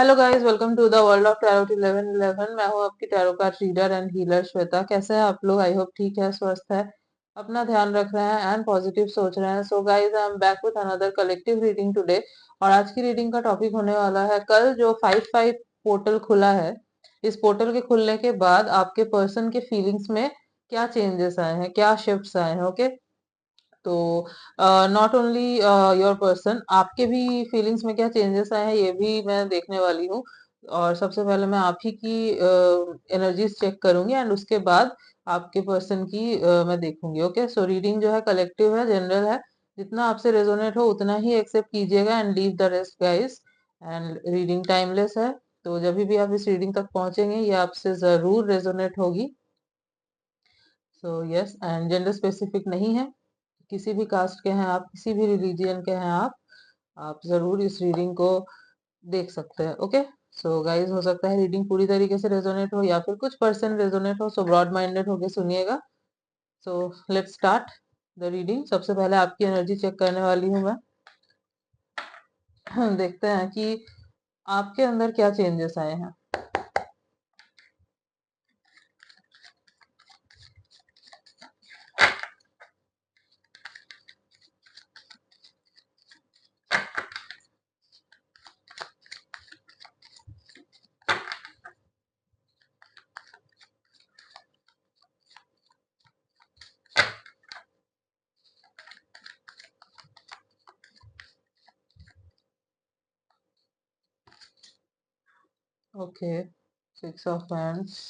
Hello guys, welcome to the world of tarot 1111। मैं हूं आपकी tarot card reader and healer Shweta. कैसे हैं आप लोग? आई होप ठीक है, स्वस्थ है, अपना ध्यान रख रहे हैं एंड पॉजिटिव सोच रहे हैं। So guys, I am back with another collective reading today. और आज की रीडिंग का टॉपिक होने वाला है कल जो 5-5 पोर्टल खुला है, इस पोर्टल के खुलने के बाद आपके पर्सन के फीलिंग्स में क्या चेंजेस आए हैं, क्या शिफ्ट्स आए हैं। ओके, तो नॉट ओनली योर पर्सन, आपके भी फीलिंग्स में क्या चेंजेस आए हैं ये भी मैं देखने वाली हूँ। और सबसे पहले मैं आप ही की एनर्जीज चेक करूंगी एंड उसके बाद आपके पर्सन की मैं देखूंगी। ओके, सो रीडिंग जो है कलेक्टिव है, जनरल है। जितना आपसे रेजोनेट हो उतना ही एक्सेप्ट कीजिएगा and leave the rest guys. And reading timeless है, तो जब भी आप इस रीडिंग तक पहुंचेंगे ये आपसे जरूर रेजोनेट होगी। So yes, and gender specific नहीं है, किसी भी कास्ट के हैं आप, किसी भी रिलीजियन के हैं आप जरूर इस रीडिंग को देख सकते हैं। ओके, सो गाइज, हो सकता है रीडिंग पूरी तरीके से रेजोनेट हो या फिर कुछ परसेंट रेजोनेट हो, सो ब्रॉड माइंडेड होके सुनिएगा। So let's start the reading. सबसे पहले आपकी एनर्जी चेक करने वाली हूँ मैं। देखते हैं कि आपके अंदर क्या चेंजेस आए हैं। Okay, 6 of Wands,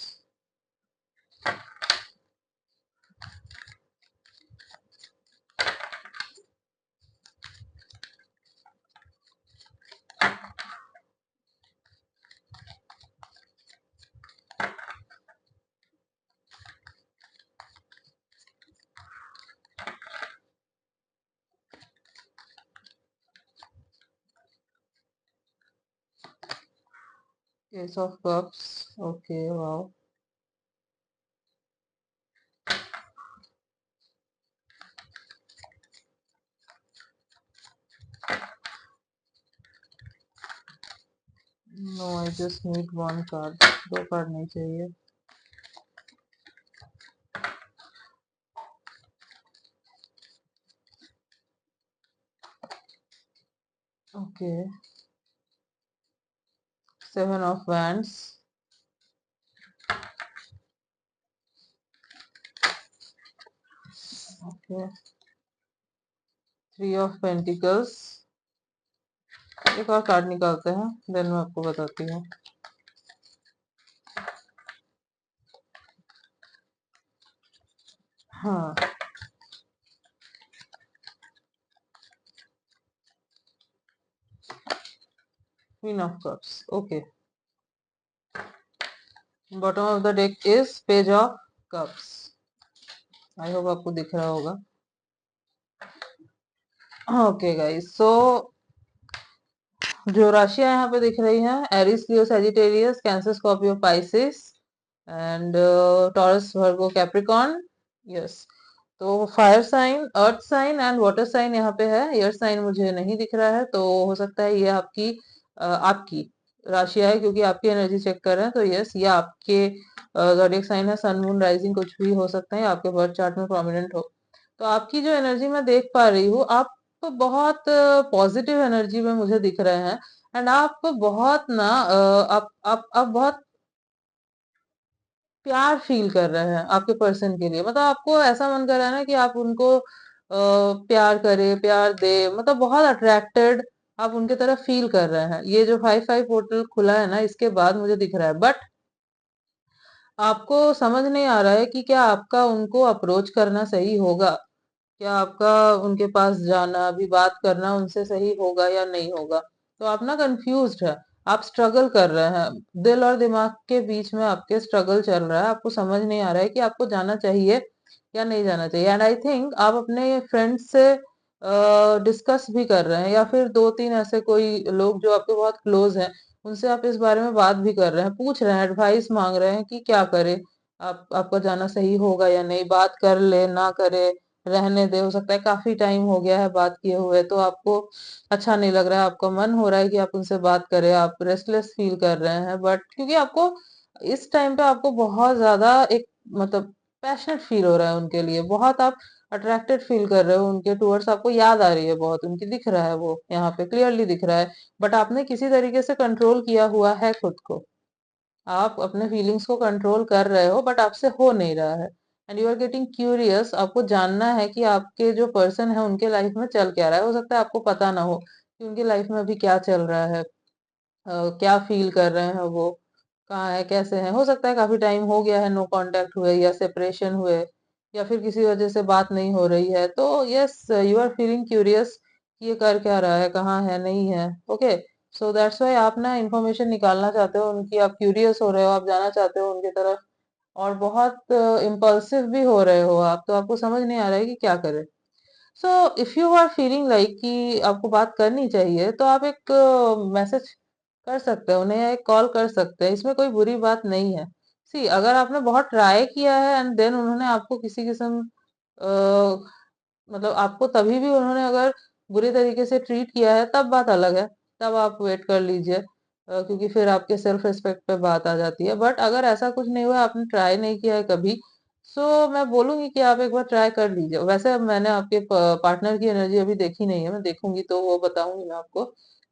Ace of Cups. Okay, wow. No, I just need one card. दो कार्ड नहीं चाहिए। Okay, 7 of Wands. Okay, 3 of Pentacles। एक और कार्ड निकालते हैं, देन मैं आपको बताती हूँ। हाँ, Queen of Cups। Okay, bottom of the deck is page of cups. I hope आपको दिख रहा होगा। ओके गाइस, सो जो राशियां यहाँ पे दिख रही हैं, Aries, Leo, Sagittarius, Cancer, Scorpio, Pisces and Taurus, Virgo, Capricorn. Yes, तो fire sign, earth sign and water sign यहाँ पे है। एयर साइन मुझे नहीं दिख रहा है, तो हो सकता है ये आपकी राशियां है, क्योंकि आपकी एनर्जी चेक कर रहे हैं। तो यस, ये आपके ज़ोडिएक साइन है। सन, मून, राइजिंग कुछ भी हो सकता है, आपके बर्थ चार्ट में प्रोमिनेंट हो। तो आपकी जो एनर्जी मैं देख पा रही हूँ, आप तो बहुत पॉजिटिव एनर्जी में मुझे दिख रहे हैं। एंड आप बहुत ना आप बहुत प्यार फील कर रहे हैं आपके पर्सन के लिए। मतलब आपको ऐसा मन कर रहा है ना कि आप उनको प्यार करे, प्यार दे, मतलब बहुत अट्रैक्टेड आप उनके तरफ फील कर रहे हैं। ये जो 5-5 पोर्टल खुला है ना, इसके बाद मुझे दिख रहा है। बट आपको समझ नहीं आ रहा है कि क्या आपका उनको अप्रोच करना सही होगा, क्या आपका उनके पास जाना, अभी बात करना उनसे सही होगा या नहीं होगा। तो आप ना कंफ्यूज्ड है, आप स्ट्रगल कर रहे हैं, दिल और दिमाग के बीच में आपके स्ट्रगल चल रहा है। आपको समझ नहीं आ रहा है कि आपको जाना चाहिए या नहीं जाना चाहिए। एंड आई थिंक आप अपने फ्रेंड्स से डिस्कस भी कर रहे हैं, या फिर 2-3 ऐसे कोई लोग जो आपके बहुत क्लोज हैं, उनसे आप इस बारे में बात भी कर रहे हैं, पूछ रहे हैं, एडवाइस मांग रहे हैं कि क्या करे, आपका जाना सही होगा या नहीं, बात कर ले ना करे, रहने दे, हो सकता है काफी टाइम हो गया है बात किए हुए, तो आपको अच्छा नहीं लग रहा है, आपका मन हो रहा है कि आप उनसे बात करें, आप रेस्टलेस फील कर रहे हैं, बट क्योंकि आपको इस टाइम पे आपको बहुत ज्यादा एक मतलब पैशनेट फील हो रहा है उनके लिए, बहुत आप अट्रैक्टेड फील कर रहे हो उनके टूवर्ड्स, आपको याद आ रही है बहुत उनकी, दिख रहा है वो यहाँ पे क्लियरली दिख रहा है, बट आपने किसी तरीके से कंट्रोल किया हुआ है खुद को, आप अपने फीलिंग्स को कंट्रोल कर रहे हो बट आपसे हो नहीं रहा है, and you are getting curious, आपको जानना है कि आपके जो पर्सन है उनके लाइफ में चल क्या रहा है, हो सकता है आपको पता ना हो कि उनकी लाइफ में अभी क्या चल रहा है, क्या फील कर रहे हैं वो, कहाँ है, कैसे है, हो सकता है काफी टाइम हो गया है नो कांटेक्ट हुए या सेपरेशन हुए, या फिर किसी वजह से बात नहीं हो रही है, तो yes you are feeling curious कि ये कर क्या रहा है, कहाँ है, नहीं है, ओके। सो दैट्स वाई आप ना इन्फॉर्मेशन निकालना चाहते हो उनकी, आप क्यूरियस हो रहे हो, आप जाना चाहते हो उनकी तरफ, और बहुत इम्पल्सिव भी हो रहे हो आप, तो आपको समझ नहीं आ रहा है कि क्या करें। So if you are feeling like कि आपको बात करनी चाहिए, तो आप एक मैसेज कर सकते हो उन्हें, या एक कॉल कर सकते हैं, इसमें कोई बुरी बात नहीं है। सी अगर आपने बहुत ट्राई किया है एंड देन उन्होंने आपको किसी किस्म मतलब आपको तभी भी उन्होंने अगर बुरी तरीके से ट्रीट किया है, तब बात अलग है, तब आप वेट कर लीजिए, क्योंकि फिर आपके सेल्फ रिस्पेक्ट पे बात आ जाती है, बट अगर ऐसा कुछ नहीं हुआ, आपने ट्राई नहीं किया है कभी, सो मैं बोलूंगी कि आप एक बार ट्राई कर लीजिए। वैसे अब मैंने आपके पार्टनर की एनर्जी अभी देखी नहीं है, मैं देखूंगी तो वो बताऊंगी मैं आपको,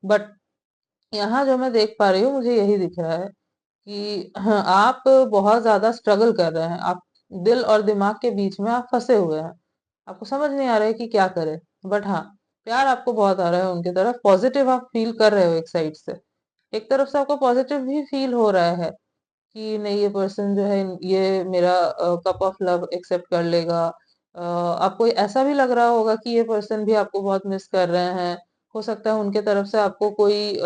बट यहाँ जो मैं देख पा रही हूँ मुझे यही दिख रहा है कि हाँ, आप बहुत ज्यादा स्ट्रगल कर रहे हैं, आप दिल और दिमाग के बीच में आप फंसे हुए हैं, आपको समझ नहीं आ रहा है कि क्या करें, बट हाँ प्यार आपको बहुत आ रहा है उनकी तरफ, पॉजिटिव आप फील कर रहे हो एक साइड से, एक तरफ से आपको पॉजिटिव भी फील हो रहा है कि नहीं ये पर्सन जो है ये मेरा कप ऑफ लव एक्सेप्ट कर लेगा, आपको ऐसा भी लग रहा होगा कि ये पर्सन भी आपको बहुत मिस कर रहे हैं, हो सकता है उनके तरफ से आपको कोई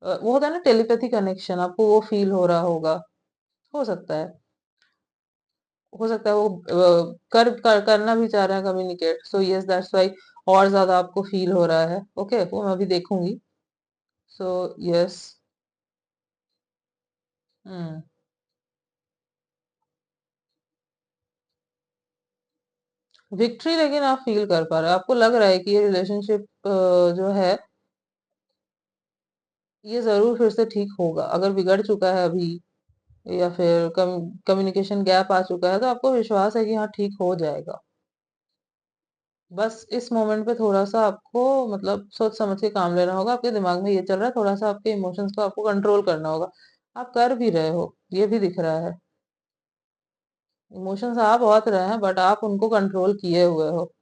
वो होता है ना टेलीपैथी कनेक्शन, आपको वो फील हो रहा होगा, हो सकता है, हो सकता है वो करना भी चाह रहे हैं communicate, so yes that's why और ज्यादा आपको फील हो रहा है, ओके वो मैं भी देखूंगी, सो यस। हम्म। विक्ट्री लेकिन आप फील कर पा रहे हो, आपको लग रहा है कि ये रिलेशनशिप जो है ये जरूर फिर से ठीक होगा, अगर बिगड़ चुका है अभी या फिर कम्युनिकेशन गैप आ चुका है, तो आपको विश्वास है कि हाँ ठीक हो जाएगा, बस इस मोमेंट पे थोड़ा सा आपको मतलब सोच समझ के काम लेना होगा, आपके दिमाग में ये चल रहा है, थोड़ा सा आपके इमोशंस को आपको कंट्रोल करना होगा, आप कर भी रहे हो, ये भी दिख रहा है, इमोशंस आ बहुत रहे हैं बट आप उनको कंट्रोल किए हुए हो,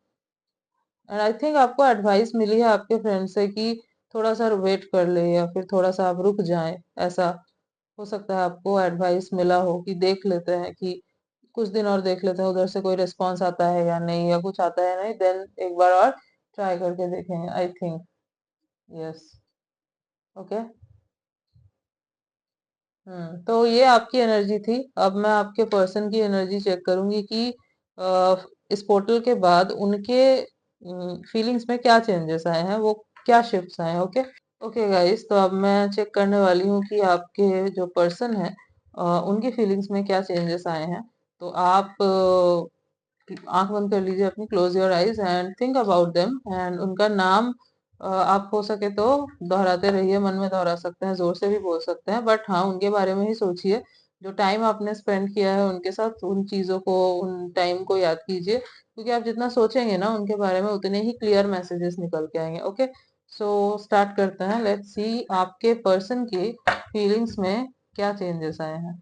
एंड आई थिंक आपको एडवाइस मिली है आपके फ्रेंड से कि थोड़ा सा वेट कर ले या फिर थोड़ा सा आप रुक जाएं, ऐसा हो सकता है आपको एडवाइस मिला हो कि देख लेते हैं कि कुछ दिन और देख लेते हैं उधर से कोई रिस्पॉन्स आता है या नहीं, या कुछ आता है नहीं, देन एक बार और ट्राई करके देखेंगे, आई थिंक। यस। ओके। तो ये आपकी एनर्जी थी, अब मैं आपके पर्सन की एनर्जी चेक करूंगी कि इस पोर्टल के बाद उनके फीलिंग्स में क्या चेंजेस आए हैं, वो क्या शिफ्ट्स आए हैं, ओके। ओके गाइस, तो अब मैं चेक करने वाली हूँ कि आपके जो पर्सन है उनकी फीलिंग्स में क्या चेंजेस आए हैं, तो आप आंख बंद कर लीजिए अपनी, close your eyes and think about them, and उनका नाम आप हो सके तो दोहराते रहिए, मन में दोहरा सकते हैं, जोर से भी बोल सकते हैं, बट हाँ उनके बारे में ही सोचिए, जो टाइम आपने स्पेंड किया है उनके साथ, उन चीजों को, उन टाइम को याद कीजिए, क्योंकि आप जितना सोचेंगे ना उनके बारे में उतने ही क्लियर मैसेजेस निकल के आएंगे, ओके। सो स्टार्ट करते हैं, लेट्स सी आपके पर्सन की फीलिंग्स में क्या चेंजेस आए हैं।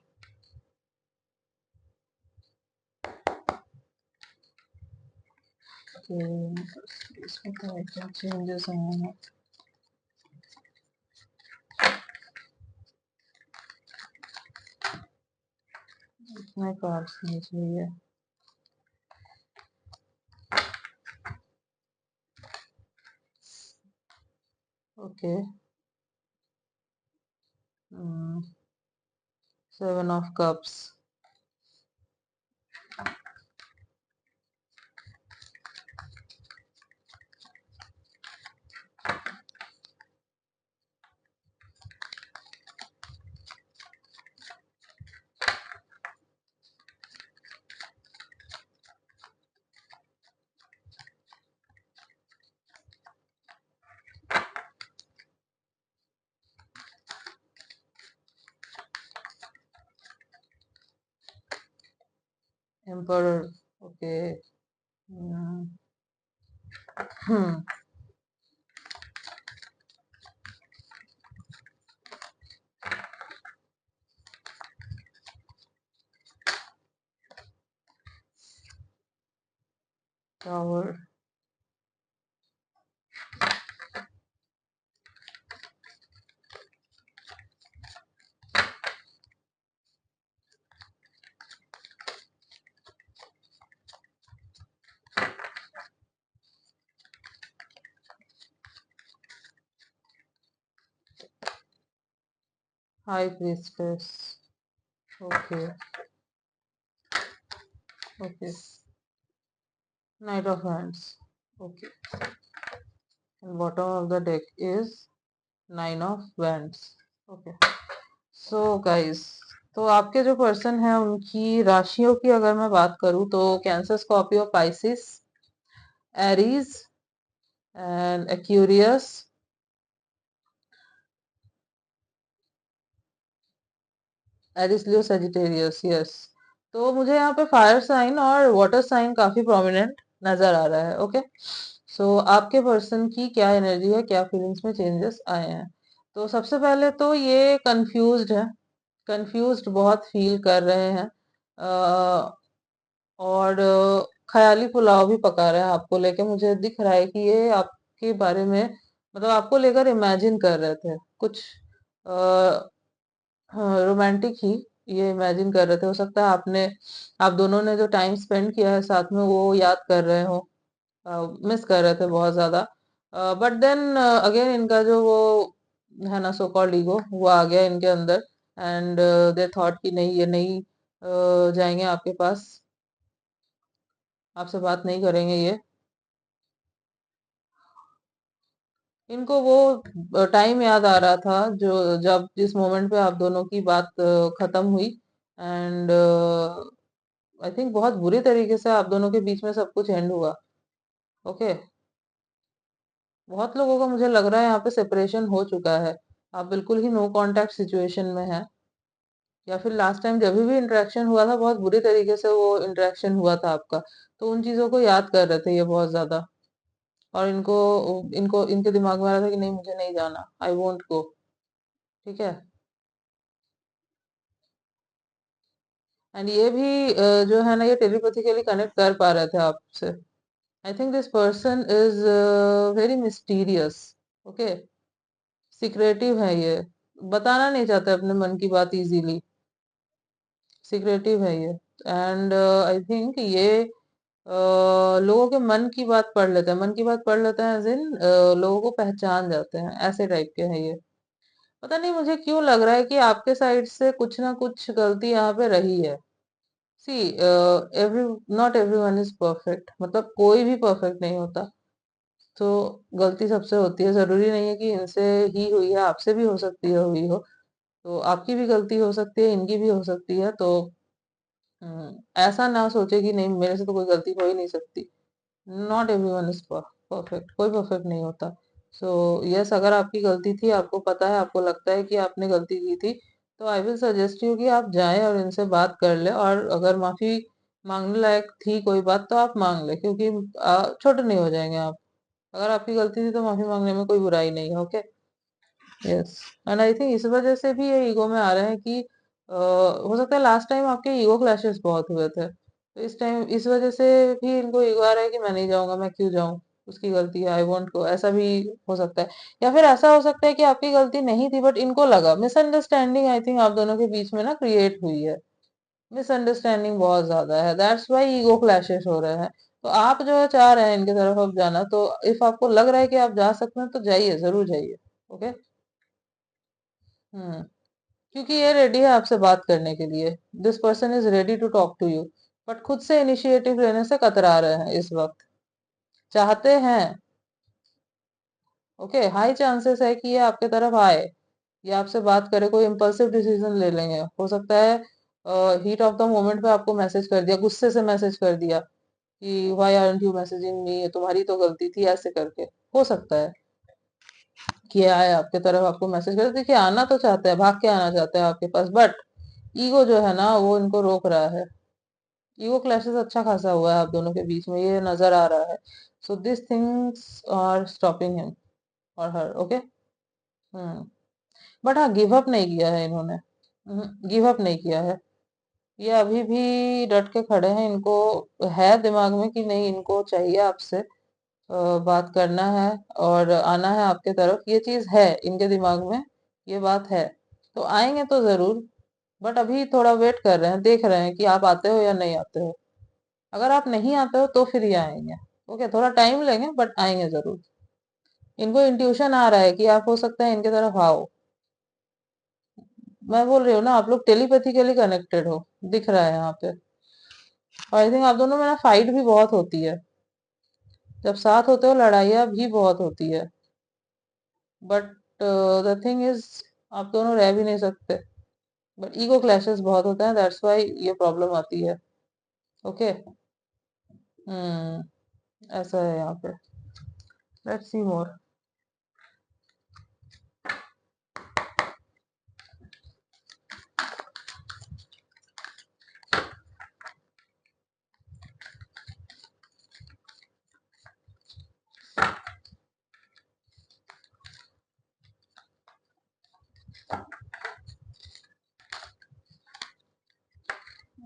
कि इसमें क्या चेंजेस आए हैं, इतने कार्ड्स नहीं चाहिए। Okay. Seven of cups. Emperor, okay. Hmm, tower, high priestess, okay okay, night of hands, okay, bottom of the deck is nine of wands, okay. So guys, तो आपके जो पर्सन है उनकी राशियों की अगर मैं बात करूं तो Cancer, Scorpio, Pisces, Aries and Aquarius, Aries, Leo, Sagittarius, yes. तो मुझे यहाँ पे फायर साइन और वाटर साइन काफी प्रोमिनेंट नजर आ रहा है, ओके। सो आपके पर्सन की क्या एनर्जी है, क्या फीलिंग्स में चेंजेस आए हैं? तो सबसे पहले तो ये कंफ्यूज्ड है, कंफ्यूज्ड बहुत फील कर रहे हैं, और ख्याली पुलाव भी पका रहे हैं आपको लेके। मुझे दिख रहा है कि ये आपके बारे में, मतलब आपको लेकर इमेजिन कर रहे थे कुछ, हाँ, रोमांटिक ही ये इमेजिन कर रहे थे। हो सकता है आपने, आप दोनों ने जो टाइम स्पेंड किया है साथ में वो याद कर रहे हो, मिस कर रहे थे बहुत ज्यादा। बट देन अगेन इनका जो वो है ना, सो कॉल्ड ईगो, वो आ गया इनके अंदर, एंड दे थॉट कि नहीं, ये नहीं जाएंगे आपके पास, आपसे बात नहीं करेंगे ये। इनको वो टाइम याद आ रहा था जो, जब जिस मोमेंट पे आप दोनों की बात खत्म हुई, एंड आई थिंक बहुत बुरी तरीके से आप दोनों के बीच में सब कुछ एंड हुआ, ओके। बहुत लोगों का मुझे लग रहा है यहाँ पे सेपरेशन हो चुका है, आप बिल्कुल ही नो कांटेक्ट सिचुएशन में हैं, या फिर लास्ट टाइम जब भी इंटरेक्शन हुआ था बहुत बुरी तरीके से वो इंटरेक्शन हुआ था आपका, तो उन चीजों को याद कर रहे थे ये बहुत ज्यादा। और इनको इनको इनके दिमाग में आ रहा था कि नहीं, मुझे नहीं जाना, आई वोंट गो, ठीक है। एंड ये भी जो है ना, ये टेलीपैथिकली कनेक्ट कर पा रहे थे आपसे। I think this person is very mysterious, okay, secretive है ये, बताना नहीं चाहते अपने मन की बात इजीली, सिक्रेटिव है ये। एंड आई थिंक ये लोगों के मन की बात पढ़ लेते हैं, मन की बात पढ़ लेते हैं, एज इन लोगों को पहचान जाते हैं, ऐसे टाइप के हैं ये। पता नहीं मुझे क्यों लग रहा है कि आपके साइड से कुछ ना कुछ गलती यहाँ पे रही है। See, every not everyone is perfect, मतलब कोई भी परफेक्ट नहीं होता, तो गलती सबसे होती है, जरूरी नहीं है कि इनसे ही हुई है, आपसे भी हो सकती है, हुई हो, तो आपकी भी गलती हो सकती है, इनकी भी हो सकती है, तो ऐसा ना सोचे कि नहीं, मेरे से तो कोई गलती हो ही नहीं सकती। नॉट एवरीवन इज परफेक्ट, कोई परफेक्ट नहीं होता। सो यस, अगर आपकी गलती थी, आपको पता है, आपको लगता है कि आपने गलती की थी, तो आई विल सजेस्ट यू कि आप जाएं और इनसे बात कर ले, और अगर माफी मांगने लायक थी कोई बात तो आप मांग ले, क्योंकि छोटे नहीं हो जाएंगे आप। अगर आपकी गलती थी तो माफी मांगने में कोई बुराई नहीं है, okay. Yes, and I think इस वजह से भी ये ईगो में आ रहे हैं कि हो सकता है लास्ट टाइम आपके ईगो क्लैशेस बहुत हुए थे, तो इस टाइम इस वजह से भी इनको ईगो आ रहा है कि मैं नहीं जाऊंगा, मैं क्यों जाऊं, उसकी गलती है, आई वॉन्ट को, ऐसा भी हो सकता है। या फिर ऐसा हो सकता है कि आपकी गलती नहीं थी, बट इनको लगा, मिसअंडरस्टैंडिंग आई थिंक आप दोनों के बीच में ना क्रिएट हुई है, मिसअंडरस्टैंडिंग बहुत ज्यादा है, दैट्स वाई ईगो क्लैशेस हो रहे हैं। तो आप जो है चाह रहे हैं इनके तरफ अब जाना, तो इफ आपको लग रहा है कि आप जा सकते हैं तो जाइए, जरूर जाइए, ओके। हम्म, क्योंकि ये रेडी है आपसे बात करने के लिए, this person is ready to talk to you, but खुद से इनिशिएटिव लेने से कतरा रहे हैं इस वक्त, चाहते हैं, ओके, हाई चांसेस है कि ये आपके तरफ आए, ये आपसे बात करे, कोई इम्पल्सिव डिसीजन ले लेंगे, हो सकता है हीट ऑफ द मोमेंट पे आपको मैसेज कर दिया, गुस्से से मैसेज कर दिया कि why aren't you messaging me, तुम्हारी तो गलती थी, ऐसे करके हो सकता है कि आए आपके तरफ, आपको मैसेज कर, देखिए आना तो चाहते हैं, भाग के आना चाहते हैं आपके पास, बट ईगो जो है ना वो इनको रोक रहा है, ईगो क्लैशेस अच्छा खासा हुआ है आप दोनों के बीच में, ये नजर आ रहा है। So this things are stopping him और हर, ओके। हम्म। बट हाँ, गिव अप नहीं किया है इन्होंने। गिव अप नहीं किया है। ये अभी भी डट के खड़े हैं। इनको है दिमाग में कि नहीं, इनको चाहिए आपसे बात करना है और आना है आपके तरफ, ये चीज है इनके दिमाग में, ये बात है। तो आएंगे तो जरूर, बट अभी थोड़ा वेट कर रहे हैं, देख रहे हैं कि आप आते हो या नहीं आते हो। अगर आप नहीं आते हो तो फिर ये आएंगे। ओके, थोड़ा टाइम लेंगे बट आएंगे जरूर। इनको इंट्यूशन आ रहा है कि आप हो सकता है इनके तरफ आओ। मैं बोल रही हूँ ना, आप लोग टेलीपैथिकली कनेक्टेड हो, दिख रहा है यहाँ पे। और आई थिंक आप दोनों में ना फाइट भी बहुत होती है। जब साथ होते हो लड़ाइयाँ भी बहुत होती है। बट द थिंग इज, आप दोनों रह भी नहीं सकते। बट ईगो क्लैशेस बहुत होते हैं, दैट्स व्हाई ये प्रॉब्लम आती है। ओके। हम्म। ऐसा है यहाँ पे। Let's see more.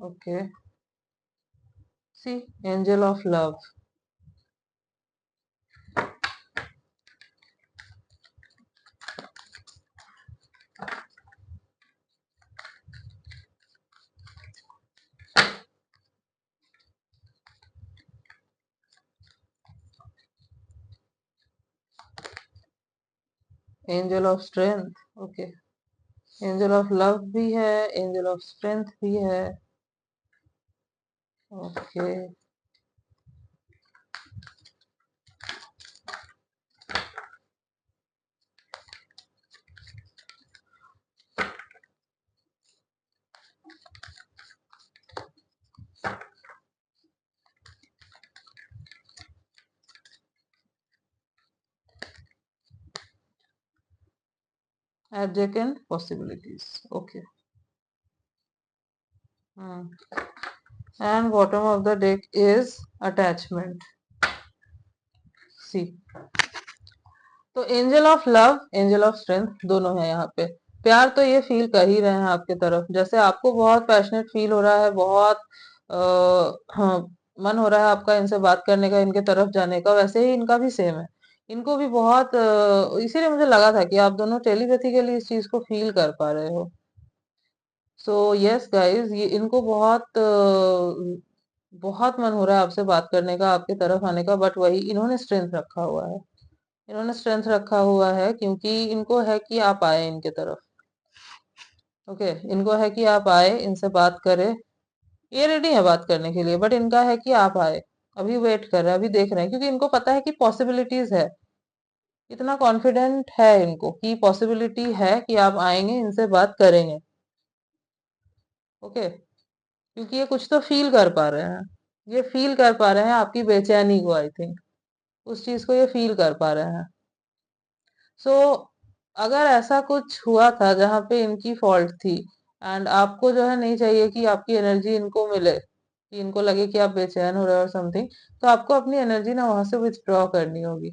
Okay, see, angel of love. Angel of strength. Okay, angel of love भी है, एंजल ऑफ स्ट्रेंथ भी है। Okay. adjacent possibilities. Okay. And bottom of the deck is attachment. See, तो angel of love, angel of strength दोनों है यहाँ पे। प्यार तो ये फील कर ही रहे हैं आपके तरफ, जैसे आपको बहुत पैशनेट फील हो रहा है, बहुत हाँ, मन हो रहा है आपका इनसे बात करने का, इनके तरफ जाने का, वैसे ही इनका भी सेम है। इनको भी बहुत इसीलिए मुझे लगा था कि आप दोनों टेलीपैथिकली इस चीज को फील कर पा रहे हो। सो यस गाइस, ये इनको बहुत बहुत मन हो रहा है आपसे बात करने का, आपके तरफ आने का, बट वही इन्होंने स्ट्रेंथ रखा हुआ है। इन्होंने स्ट्रेंथ रखा हुआ है क्योंकि इनको है कि आप आए इनके तरफ। ओके, इनको है कि आप आए, इनसे बात करें। ये रेडी है बात करने के लिए, बट इनका है कि आप आए। अभी वेट कर रहे हैं, अभी देख रहे हैं, क्योंकि इनको पता है कि पॉसिबिलिटीज है। इतना कॉन्फिडेंट है इनको कि पॉसिबिलिटी है कि आप आएंगे, इनसे बात करेंगे। ओके, क्योंकि ये कुछ तो फील कर पा रहे हैं। ये फील कर पा रहे हैं आपकी बेचैनी को, आई थिंक उस चीज को ये फील कर पा रहे हैं। सो अगर ऐसा कुछ हुआ था जहाँ पे इनकी फॉल्ट थी, एंड आपको जो है नहीं चाहिए कि आपकी एनर्जी इनको मिले, कि इनको लगे कि आप बेचैन हो रहे हो और समथिंग, तो आपको अपनी एनर्जी ना वहां से विथड्रॉ करनी होगी।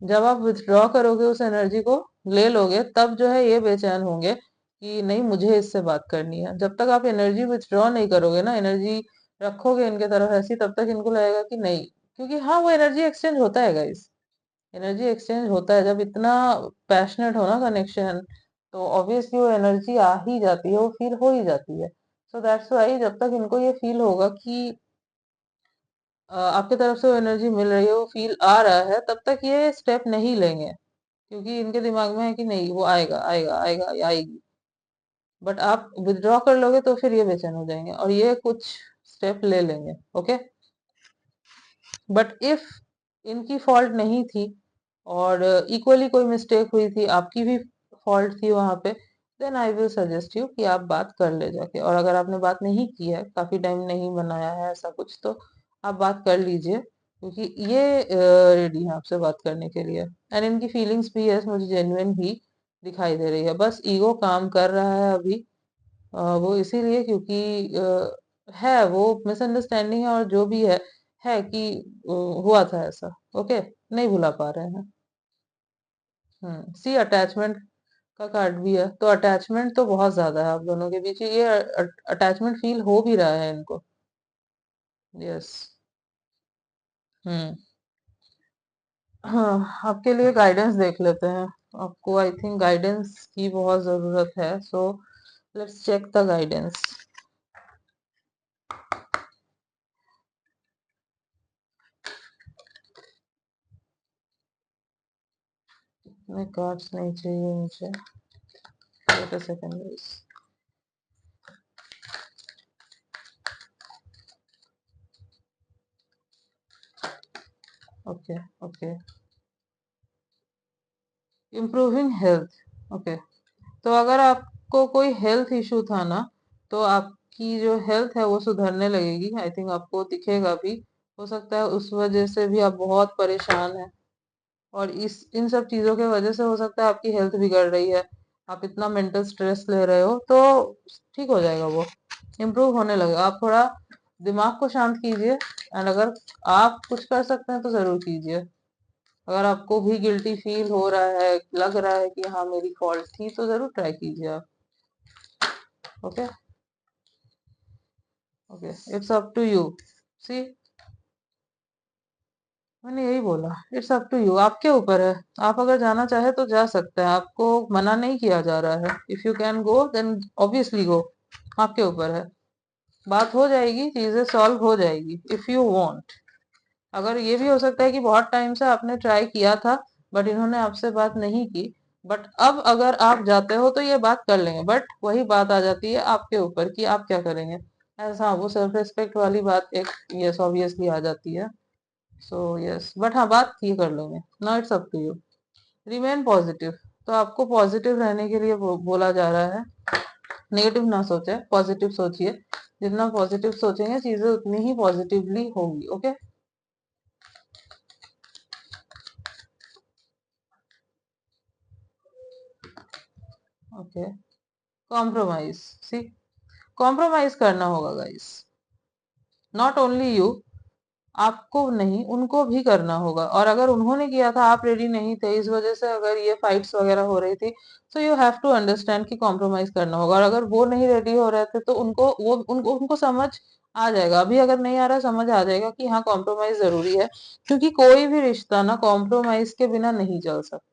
जब आप विथड्रॉ करोगे उस एनर्जी को, ले लोगे, तब जो है ये बेचैन होंगे कि नहीं, मुझे इससे बात करनी है। जब तक आप एनर्जी विथड्रॉ नहीं करोगे ना, एनर्जी रखोगे इनके तरफ ऐसी, तब तक इनको लगेगा कि नहीं। क्योंकि हाँ, वो एनर्जी एक्सचेंज होता है गाइस। एनर्जी एक्सचेंज होता है जब इतना पैशनेट हो ना कनेक्शन, तो ऑब्वियसली वो एनर्जी आ ही जाती है, वो फील हो ही जाती है। सो दैट्स व्हाई जब तक इनको ये फील होगा कि आपके तरफ से वो एनर्जी मिल रही है, वो फील आ रहा है, तब तक ये स्टेप नहीं लेंगे। क्योंकि इनके दिमाग में है कि नहीं, वो आएगा आएगा आएगा या आएगी। बट आप विथड्रॉ कर लोगे तो फिर ये बेचैन हो जाएंगे और ये कुछ स्टेप ले लेंगे। ओके, बट इफ इनकी फॉल्ट नहीं थी और इक्वली कोई मिस्टेक हुई थी, आपकी भी फॉल्ट थी वहां पे, then I will suggest you कि आप बात कर ले जाके। और अगर आपने बात नहीं की है, काफी टाइम नहीं बनाया है ऐसा कुछ, तो आप बात कर लीजिए, क्योंकि ये रेडी है आपसे बात करने के लिए। एंड इनकी फीलिंग्स भी है, मुझे जेन्युइन ही दिखाई दे रही है। बस ईगो काम कर रहा है अभी। वो इसीलिए क्योंकि है वो मिसअंडरस्टैंडिंग है, और जो भी है कि हुआ था ऐसा। ओके, नहीं भुला पा रहे हैं। सी अटैचमेंट का कार्ड भी है, तो अटैचमेंट तो बहुत ज्यादा है आप दोनों के बीच, ये अटैचमेंट फील हो भी रहा है इनको। यस। हम्म। हाँ, आपके लिए गाइडेंस देख लेते हैं। आपको आई थिंक गाइडेंस की बहुत जरूरत है, so let's check the guidance. इतने कार्ड्स नहीं चाहिए मुझे। Wait a second. Okay. Okay. Improving health. Okay. तो अगर आपको कोई हेल्थ इशू था ना, तो आपकी जो हेल्थ है वो सुधरने लगेगी। आई थिंक आपको दिखेगा भी। हो सकता है उस वजह से भी आप बहुत परेशान हैं, और इस इन सब चीजों के वजह से हो सकता है आपकी हेल्थ बिगड़ रही है। आप इतना मेंटल स्ट्रेस ले रहे हो, तो ठीक हो जाएगा वो। इम्प्रूव होने लगेगा। आप थोड़ा दिमाग को शांत कीजिए, एंड अगर आप कुछ कर सकते हैं तो जरूर कीजिए। अगर आपको भी गिल्टी फील हो रहा है, लग रहा है कि हाँ मेरी फॉल्ट थी, तो जरूर ट्राई कीजिए आप। Okay. Okay, it's up to you. See, मैंने यही बोला, इट्स अप टू यू, आपके ऊपर है। आप अगर जाना चाहे तो जा सकते हैं, आपको मना नहीं किया जा रहा है। If you can go then obviously go. आपके ऊपर है। बात हो जाएगी, चीजें सॉल्व हो जाएगी इफ यू वांट। अगर ये भी हो सकता है कि बहुत टाइम से आपने ट्राई किया था, बट इन्होंने आपसे बात नहीं की। बट अब अगर आप जाते हो तो ये बात कर लेंगे, बट वही बात आ जाती है आपके ऊपर कि आप क्या करेंगे। ऐसा वो सेल्फ रिस्पेक्ट वाली बात एक, यस ऑब्वियसली आ जाती है। सो यस, बट हाँ बात ये कर लेंगे। Now it's up to you. Remain positive. तो आपको पॉजिटिव रहने के लिए बोला जा रहा है। नेगेटिव ना सोचे, पॉजिटिव सोचिए। जितना पॉजिटिव सोचेंगे चीजें उतनी ही पॉजिटिवली होंगी। ओके। ओके। कॉम्प्रोमाइज। सी, कॉम्प्रोमाइज करना होगा गाइस। नॉट ओनली यू, आपको नहीं उनको भी करना होगा। और अगर उन्होंने किया था, आप रेडी नहीं थे, इस वजह से अगर ये फाइट्स वगैरह हो रही थी, तो यू हैव टू अंडरस्टैंड कि कॉम्प्रोमाइज करना होगा। और अगर वो नहीं रेडी हो रहे थे, तो उनको समझ आ जाएगा। अभी अगर नहीं आ रहा, समझ आ जाएगा कि हाँ कॉम्प्रोमाइज जरूरी है। क्योंकि कोई भी रिश्ता ना कॉम्प्रोमाइज के बिना नहीं चल सकता।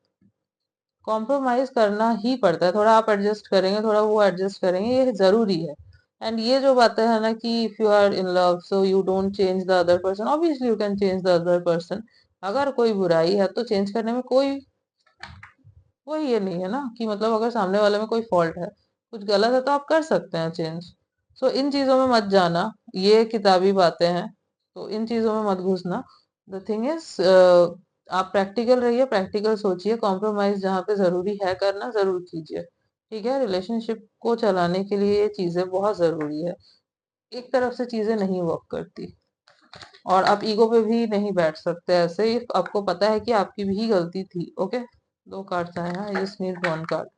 कॉम्प्रोमाइज करना ही पड़ता है। थोड़ा आप एडजस्ट करेंगे, थोड़ा वो एडजस्ट करेंगे, ये जरूरी है। एंड ये जो बातें है ना कि if you are in love so you don't change the other person, obviously you can change the other person. अगर कोई बुराई है तो चेंज करने में कोई ये नहीं है ना, कि मतलब अगर सामने वाले में कोई फॉल्ट है, कुछ गलत है, तो आप कर सकते हैं चेंज। सो इन चीजों में मत जाना। ये किताबी बातें हैं, तो इन चीजों में मत घुसना। द थिंग इज, आप प्रैक्टिकल रहिए, प्रैक्टिकल सोचिए। कॉम्प्रोमाइज जहाँ पे जरूरी है करना, जरूर कीजिए। ठीक है, रिलेशनशिप को चलाने के लिए ये चीजें बहुत जरूरी है। एक तरफ से चीजें नहीं वर्क करती। और आप ईगो पे भी नहीं बैठ सकते ऐसे ही। आपको पता है कि आपकी भी गलती थी। ओके। दो कार्ड्स आए हैं, I just need one card.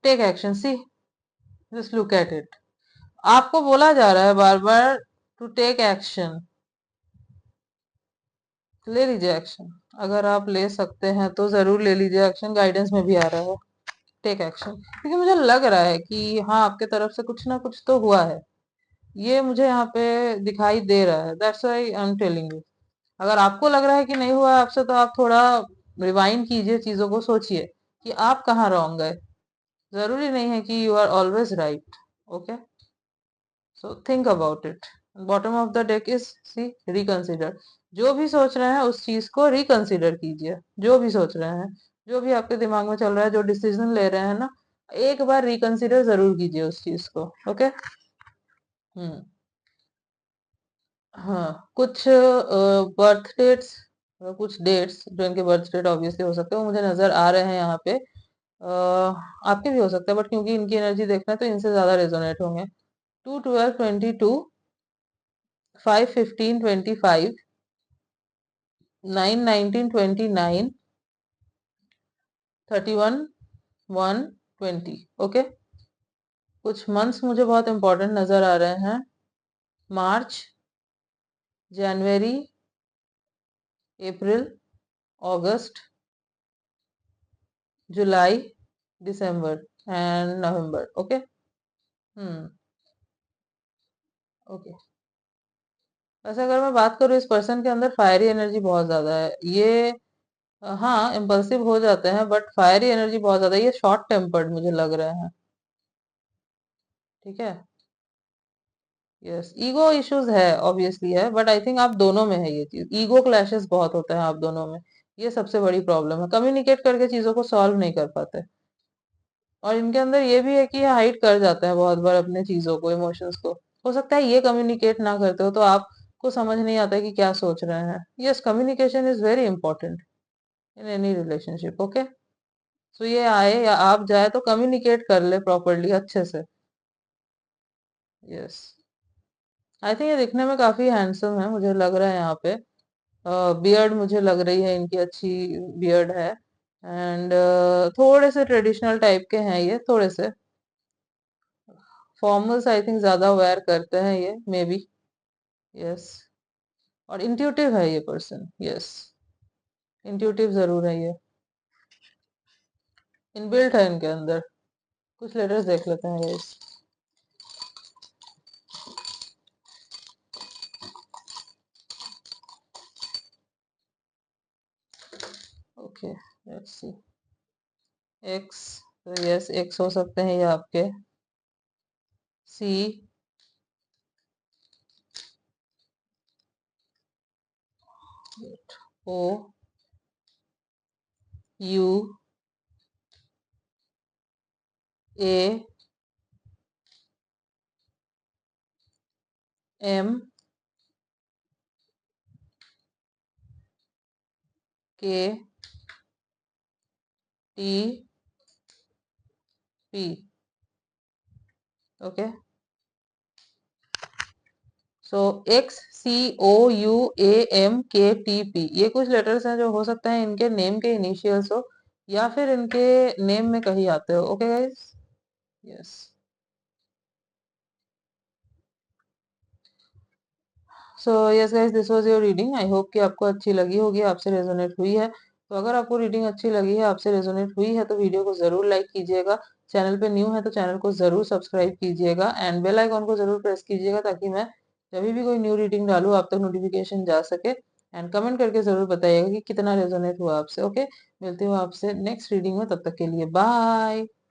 Take action. See, just look at it. आपको बोला जा रहा है बार बार टू टेक एक्शन। ले लीजिए एक्शन। अगर आप ले सकते हैं तो जरूर ले लीजिए एक्शन। गाइडेंस में भी आ रहा है टेक एक्शन, क्योंकि मुझे लग रहा है कि हाँ आपके तरफ से कुछ ना कुछ तो हुआ है। ये मुझे यहाँ पे दिखाई दे रहा है, that's why I am telling you. अगर आपको लग रहा है कि नहीं हुआ आपसे, तो आप थोड़ा रिवाइंड कीजिए, चीजों को सोचिए कि आप कहाँ रॉन्ग गए। जरूरी नहीं है कि you are always right. Okay. So think about it. Bottom of the deck is see reconsider. जो भी सोच रहे हैं उस चीज को रिकंसिडर कीजिए। जो भी सोच रहे हैं, जो भी आपके दिमाग में चल रहा है, जो डिसीजन ले रहे हैं ना, एक बार रिकंसिडर जरूर कीजिए उस चीज को। ओके। हम्म। हाँ, कुछ बर्थ डेट्स, कुछ डेट्स जो इनके बर्थ डेट ऑब्वियसली हो सकते हैं, वो मुझे नजर आ रहे हैं यहाँ पे। आपके भी हो सकते हैं, बट क्योंकि इनकी एनर्जी देखना है तो इनसे ज्यादा रेजोनेट होंगे। 2/12/22, 5/15/25, 9/19/29, 31/1/20। ओके, कुछ मंथ्स मुझे बहुत इंपॉर्टेंट नजर आ रहे हैं। March, January, April, August, July, December and November. Okay. Hmm. Okay. वैसे अगर मैं बात करूँ, इस पर्सन के अंदर फायरी एनर्जी बहुत ज्यादा है। ये हाँ, इम्पल्सिव हो जाते हैं, बट फायरी एनर्जी बहुत ज्यादा है। ये शॉर्ट टेम्पर्ड मुझे लग रहे हैं। ठीक है। यस, ईगो इश्यूज है, ऑब्वियसली है, बट आई थिंक आप दोनों में है ये चीज। ईगो क्लैशेस बहुत होते हैं आप दोनों में। ये सबसे बड़ी प्रॉब्लम है, कम्युनिकेट करके चीजों को सॉल्व नहीं कर पाते। और इनके अंदर ये भी है कि ये हाइड कर जाते हैं बहुत बार अपने चीजों को, इमोशंस को। हो सकता है ये कम्युनिकेट ना करते हो तो आपको समझ नहीं आता है कि क्या सोच रहे हैं। Yes, communication is very important in any relationship. Okay. So ये आए या आप जाए तो कम्युनिकेट कर ले प्रॉपरली, अच्छे से। यस। आई थिंक ये दिखने में काफी हैंडसम है, मुझे लग रहा है यहाँ पे। बियर्ड मुझे लग रही है इनकी, अच्छी बियर्ड है। एंड थोड़े से ट्रेडिशनल टाइप के हैं ये, थोड़े से फॉर्मल्स आई थिंक ज्यादा वेयर करते हैं ये, मे बी। यस। और इंट्यूटिव है ये पर्सन। यस, इंट्यूटिव जरूर है ये, इनबिल्ट है इनके अंदर। कुछ लेटर्स देख लेते हैं guys. Okay, let's see. X, तो यस एक्स हो सकते हैं ये आपके। C, O, U, A, M, K, T, P. Okay. So X, C, O, U, A, M, K, T, P, ये कुछ लेटर्स हैं जो हो सकता है इनके नेम के इनिशियल्स हो, या फिर इनके नेम में कहीं आते हो। Okay guys. Yes. So yes guys, this was your reading. I hope कि आपको अच्छी लगी होगी, आपसे रेजोनेट हुई है। तो अगर आपको रीडिंग अच्छी लगी है, आपसे रेजोनेट हुई है, तो वीडियो को जरूर लाइक कीजिएगा। चैनल पे न्यू है तो चैनल को जरूर सब्सक्राइब कीजिएगा एंड बेल आइकॉन को जरूर प्रेस कीजिएगा, ताकि मैं जब भी कोई न्यू रीडिंग डालूं आप तक नोटिफिकेशन जा सके। एंड कमेंट करके जरूर बताइएगा कि कितना रेजोनेट हुआ आपसे। ओके, मिलती हूँ आपसे नेक्स्ट रीडिंग में, तब तक के लिए बाय।